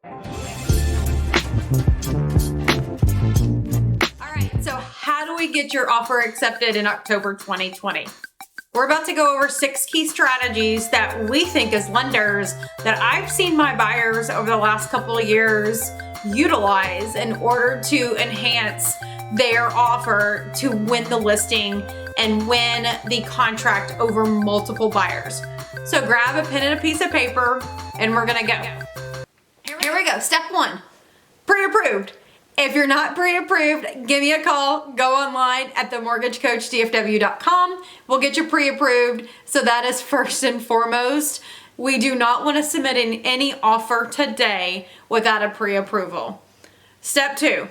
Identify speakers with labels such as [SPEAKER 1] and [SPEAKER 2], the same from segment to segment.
[SPEAKER 1] All right, so how do we get your offer accepted in October 2020? We're about to go over 6 key strategies that we think as lenders that I've seen my buyers over the last couple of years utilize in order to enhance their offer to win the listing and win the contract over multiple buyers. So grab a pen and a piece of paper and we're gonna go. Here we go. Step 1, pre-approved. If you're not pre-approved, give me a call. Go online at themortgagecoachdfw.com. We'll get you pre-approved. So that is first and foremost. We do not want to submit in any offer today without a pre-approval. Step 2,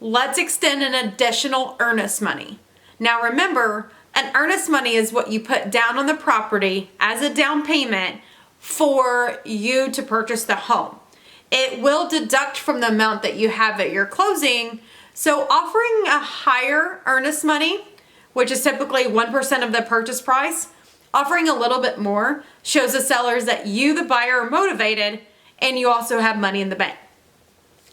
[SPEAKER 1] let's extend an additional earnest money. Now remember, an earnest money is what you put down on the property as a down payment for you to purchase the home. It will deduct from the amount that you have at your closing. So offering a higher earnest money, which is typically 1% of the purchase price, offering a little bit more shows the sellers that you, the buyer, are motivated and you also have money in the bank.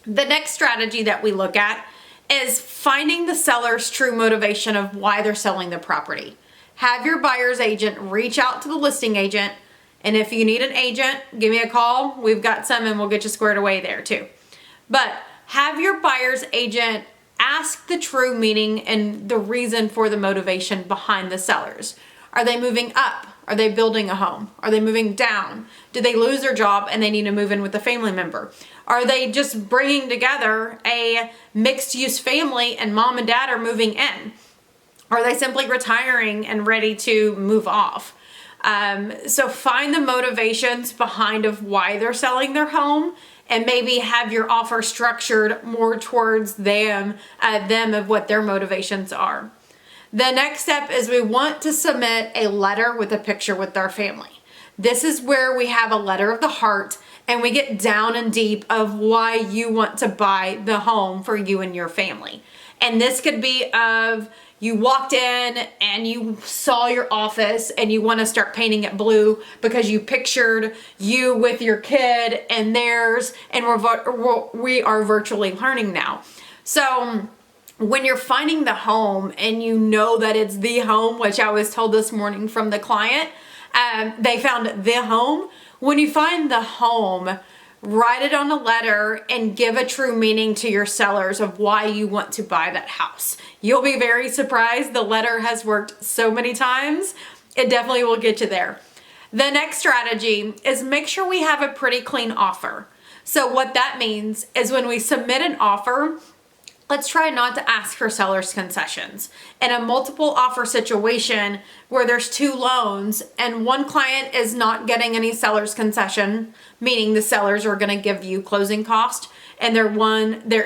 [SPEAKER 1] The next strategy that we look at is finding the seller's true motivation of why they're selling the property. Have your buyer's agent reach out to the listing agent. And if you need an agent, give me a call. We've got some and we'll get you squared away there too. But have your buyer's agent ask the true meaning and the reason for the motivation behind the sellers. Are they moving up? Are they building a home? Are they moving down? Did they lose their job and they need to move in with a family member? Are they just bringing together a mixed use family and mom and dad are moving in? Are they simply retiring and ready to move off? So find the motivations behind of why they're selling their home and maybe have your offer structured more towards them of what their motivations are. The next step is we want to submit a letter with a picture with our family. This is where we have a letter of the heart and we get down and deep of why you want to buy the home for you and your family. And this could be of you walked in and you saw your office and you want to start painting it blue because you pictured you with your kid and theirs, and we are virtually learning now. So when you're finding the home and you know that it's the home, which I was told this morning from the client, they found the home. When you find the home, write it on a letter and give a true meaning to your sellers of why you want to buy that house. You'll be very surprised. The letter has worked so many times. It definitely will get you there. The next strategy is make sure we have a pretty clean offer. So what that means is when we submit an offer, let's try not to ask for seller's concessions. In a multiple offer situation where there's 2 loans and one client is not getting any seller's concession, meaning the sellers are going to give you closing cost, and there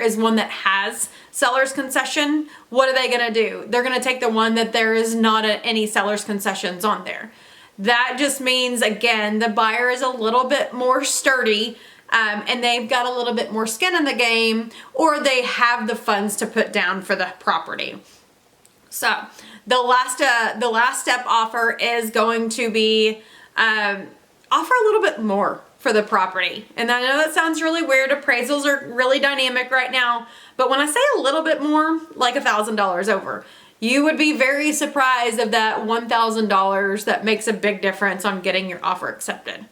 [SPEAKER 1] is one that has seller's concession, what are they going to do? They're going to take the one that there is not any seller's concessions on there. That just means, again, the buyer is a little bit more sturdy and they've got a little bit more skin in the game, or they have the funds to put down for the property. So the last step offer is going to be offer a little bit more for the property. And I know that sounds really weird. Appraisals are really dynamic right now, but when I say a little bit more, like $1,000 over, you would be very surprised of that $1,000 that makes a big difference on getting your offer accepted.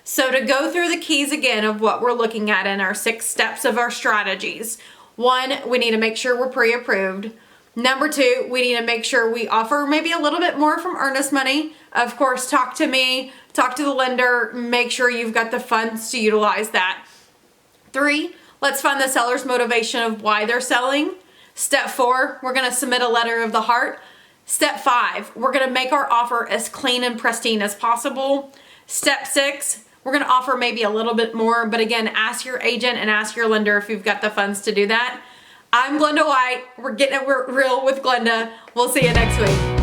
[SPEAKER 1] So to go through the keys again of what we're looking at in our 6 steps of our strategies. 1, we need to make sure we're pre-approved. Number 2, we need to make sure we offer maybe a little bit more from earnest money. Of course, talk to me, talk to the lender, make sure you've got the funds to utilize that. 3, let's find the seller's motivation of why they're selling. Step 4, we're going to submit a letter of the heart. Step 5, we're going to make our offer as clean and pristine as possible. Step 6, we're going to offer maybe a little bit more, but again, ask your agent and ask your lender if you've got the funds to do that. I'm Glenda White. We're getting it real with Glenda. We'll see you next week.